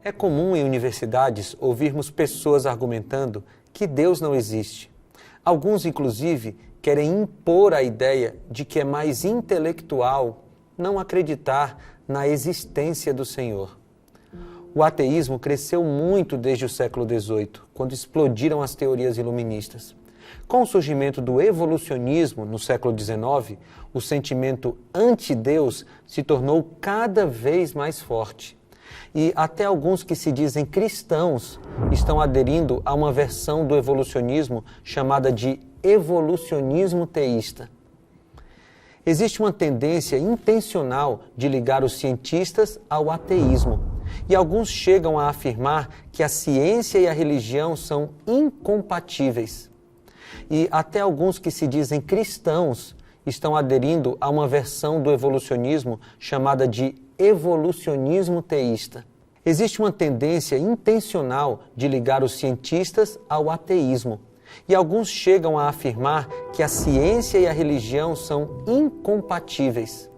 É comum em universidades ouvirmos pessoas argumentando que Deus não existe. Alguns, inclusive, querem impor a ideia de que é mais intelectual não acreditar na existência do Senhor. O ateísmo cresceu muito desde o século XVIII, quando explodiram as teorias iluministas. Com o surgimento do evolucionismo no século XIX, o sentimento anti-Deus se tornou cada vez mais forte. E até alguns que se dizem cristãos estão aderindo a uma versão do evolucionismo chamada de evolucionismo teísta. Existe uma tendência intencional de ligar os cientistas ao ateísmo, e alguns chegam a afirmar que a ciência e a religião são incompatíveis. E até alguns que se dizem cristãos estão aderindo a uma versão do evolucionismo chamada de evolucionismo teísta. Existe uma tendência intencional de ligar os cientistas ao ateísmo, e alguns chegam a afirmar que a ciência e a religião são incompatíveis.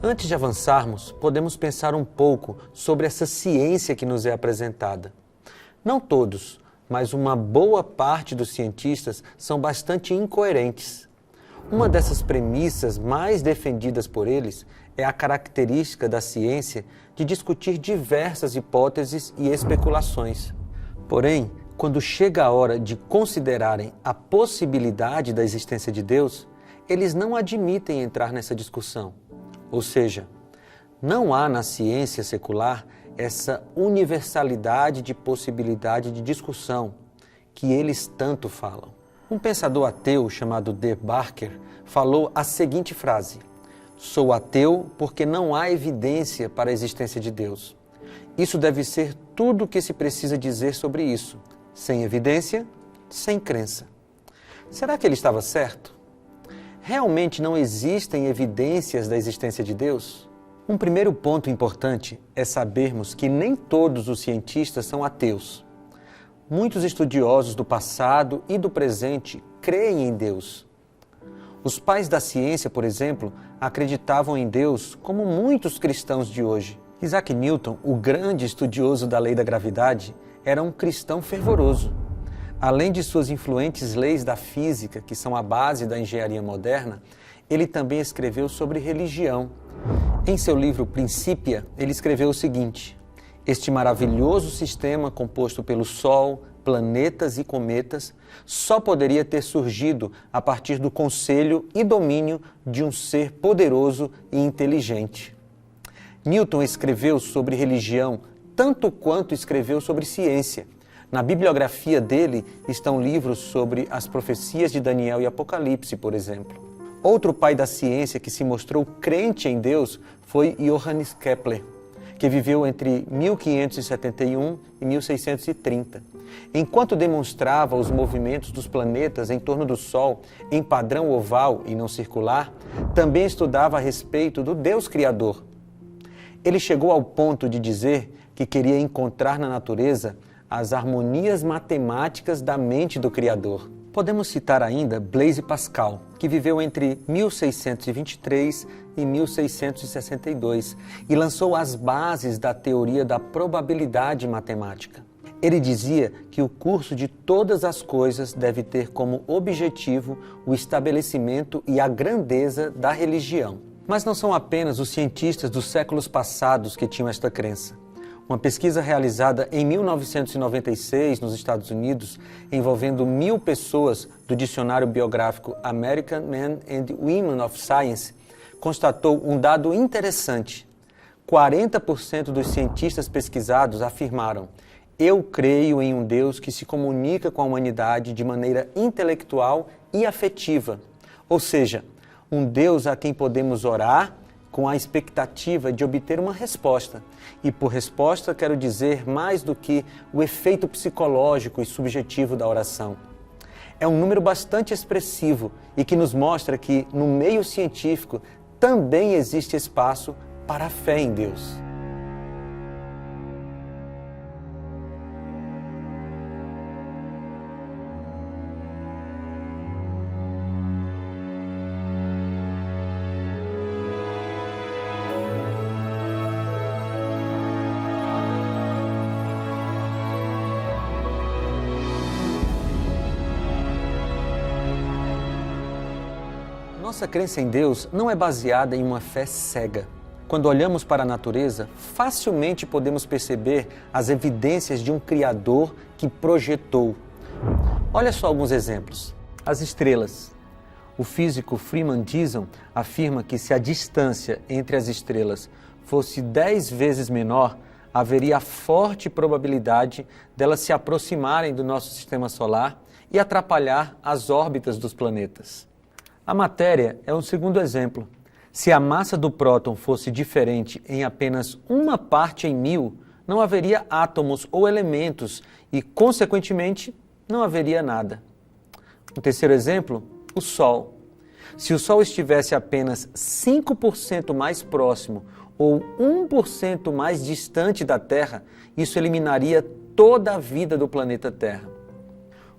Antes de avançarmos, podemos pensar um pouco sobre essa ciência que nos é apresentada. Não todos, mas uma boa parte dos cientistas são bastante incoerentes. Uma dessas premissas mais defendidas por eles é a característica da ciência de discutir diversas hipóteses e especulações. Porém, quando chega a hora de considerarem a possibilidade da existência de Deus, eles não admitem entrar nessa discussão. Ou seja, não há na ciência secular essa universalidade de possibilidade de discussão que eles tanto falam. Um pensador ateu chamado D. Barker falou a seguinte frase: "Sou ateu porque não há evidência para a existência de Deus. Isso deve ser tudo o que se precisa dizer sobre isso. Sem evidência, sem crença." Será que ele estava certo? Realmente não existem evidências da existência de Deus? Um primeiro ponto importante é sabermos que nem todos os cientistas são ateus. Muitos estudiosos do passado e do presente creem em Deus. Os pais da ciência, por exemplo, acreditavam em Deus como muitos cristãos de hoje. Isaac Newton, o grande estudioso da lei da gravidade, era um cristão fervoroso. Além de suas influentes leis da física, que são a base da engenharia moderna, ele também escreveu sobre religião. Em seu livro Principia, ele escreveu o seguinte: "Este maravilhoso sistema composto pelo Sol, planetas e cometas só poderia ter surgido a partir do conselho e domínio de um ser poderoso e inteligente." Newton escreveu sobre religião tanto quanto escreveu sobre ciência. Na bibliografia dele estão livros sobre as profecias de Daniel e Apocalipse, por exemplo. Outro pai da ciência que se mostrou crente em Deus foi Johannes Kepler, que viveu entre 1571 e 1630. Enquanto demonstrava os movimentos dos planetas em torno do Sol em padrão oval e não circular, também estudava a respeito do Deus Criador. Ele chegou ao ponto de dizer que queria encontrar na natureza as harmonias matemáticas da mente do Criador. Podemos citar ainda Blaise Pascal, que viveu entre 1623 e 1662 e lançou as bases da teoria da probabilidade matemática. Ele dizia que o curso de todas as coisas deve ter como objetivo o estabelecimento e a grandeza da religião. Mas não são apenas os cientistas dos séculos passados que tinham esta crença. Uma pesquisa realizada em 1996 nos Estados Unidos, envolvendo 1.000 pessoas do dicionário biográfico American Men and Women of Science, constatou um dado interessante. 40% dos cientistas pesquisados afirmaram: "Eu creio em um Deus que se comunica com a humanidade de maneira intelectual e afetiva." Ou seja, um Deus a quem podemos orar com a expectativa de obter uma resposta. E por resposta quero dizer mais do que o efeito psicológico e subjetivo da oração. É um número bastante expressivo e que nos mostra que, no meio científico, também existe espaço para a fé em Deus. Nossa crença em Deus não é baseada em uma fé cega. Quando olhamos para a natureza, facilmente podemos perceber as evidências de um Criador que projetou. Olha só alguns exemplos. As estrelas. O físico Freeman Dyson afirma que se a distância entre as estrelas fosse 10 vezes menor, haveria forte probabilidade delas se aproximarem do nosso sistema solar e atrapalhar as órbitas dos planetas. A matéria é um segundo exemplo. Se a massa do próton fosse diferente em apenas uma parte em 1000, não haveria átomos ou elementos e, consequentemente, não haveria nada. O terceiro exemplo, o Sol. Se o Sol estivesse apenas 5% mais próximo ou 1% mais distante da Terra, isso eliminaria toda a vida do planeta Terra.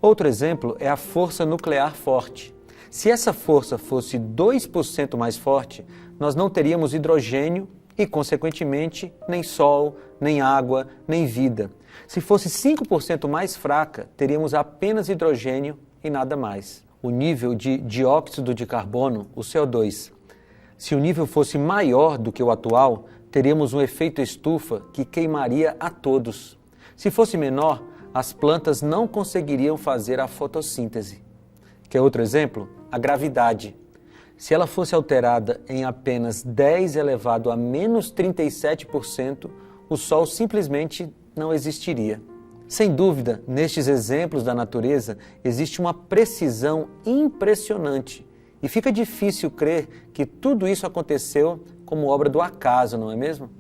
Outro exemplo é a força nuclear forte. Se essa força fosse 2% mais forte, nós não teríamos hidrogênio e, consequentemente, nem sol, nem água, nem vida. Se fosse 5% mais fraca, teríamos apenas hidrogênio e nada mais. O nível de dióxido de carbono, o CO2. Se o nível fosse maior do que o atual, teríamos um efeito estufa que queimaria a todos. Se fosse menor, as plantas não conseguiriam fazer a fotossíntese. Quer outro exemplo? A gravidade. Se ela fosse alterada em apenas 10 elevado a menos 37%, o Sol simplesmente não existiria. Sem dúvida, nestes exemplos da natureza, existe uma precisão impressionante. E fica difícil crer que tudo isso aconteceu como obra do acaso, não é mesmo?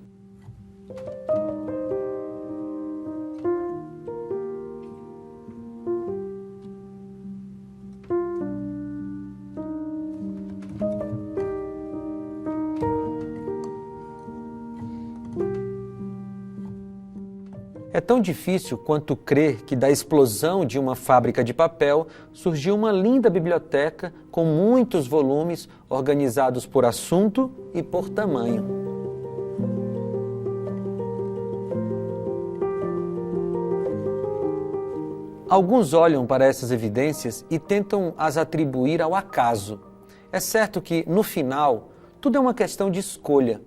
É tão difícil quanto crer que da explosão de uma fábrica de papel surgiu uma linda biblioteca com muitos volumes organizados por assunto e por tamanho. Alguns olham para essas evidências e tentam as atribuir ao acaso. É certo que, no final, tudo é uma questão de escolha.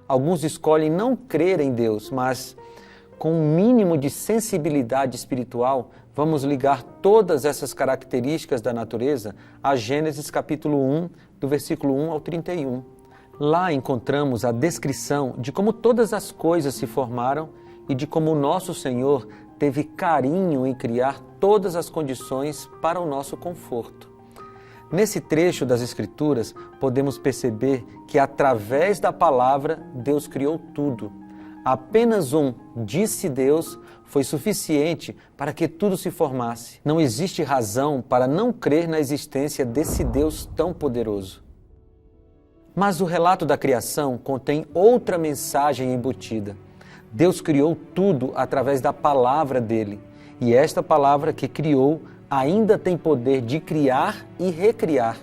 Alguns escolhem não crer em Deus, mas com um mínimo de sensibilidade espiritual, vamos ligar todas essas características da natureza a Gênesis capítulo 1, do versículo 1 ao 31. Lá encontramos a descrição de como todas as coisas se formaram e de como o nosso Senhor teve carinho em criar todas as condições para o nosso conforto. Nesse trecho das Escrituras, podemos perceber que através da palavra, Deus criou tudo. Apenas disse Deus, foi suficiente para que tudo se formasse. Não existe razão para não crer na existência desse Deus tão poderoso. Mas o relato da criação contém outra mensagem embutida. Deus criou tudo através da palavra dele, e esta palavra que criou ainda tem poder de criar e recriar.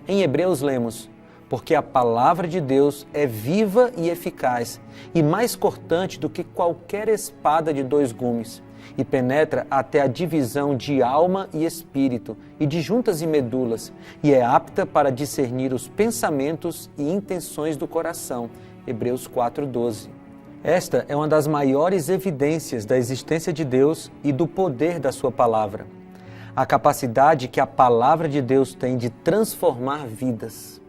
Em Hebreus lemos: porque a palavra de Deus é viva e eficaz, e mais cortante do que qualquer espada de 2 gumes, e penetra até a divisão de alma e espírito, e de juntas e medulas, e é apta para discernir os pensamentos e intenções do coração. Hebreus 4:12. Esta é uma das maiores evidências da existência de Deus e do poder da sua palavra. A capacidade que a palavra de Deus tem de transformar vidas.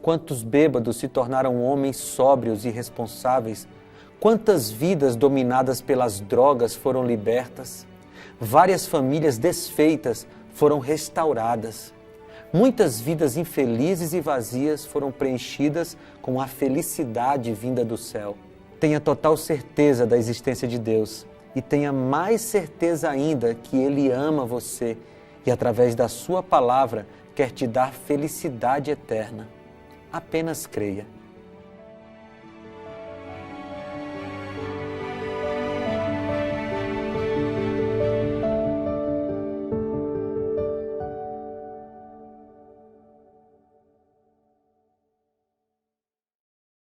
Quantos bêbados se tornaram homens sóbrios e responsáveis? Quantas vidas dominadas pelas drogas foram libertas? Várias famílias desfeitas foram restauradas. Muitas vidas infelizes e vazias foram preenchidas com a felicidade vinda do céu. Tenha total certeza da existência de Deus. E tenha mais certeza ainda que Ele ama você e, através da sua palavra, quer te dar felicidade eterna. Apenas creia.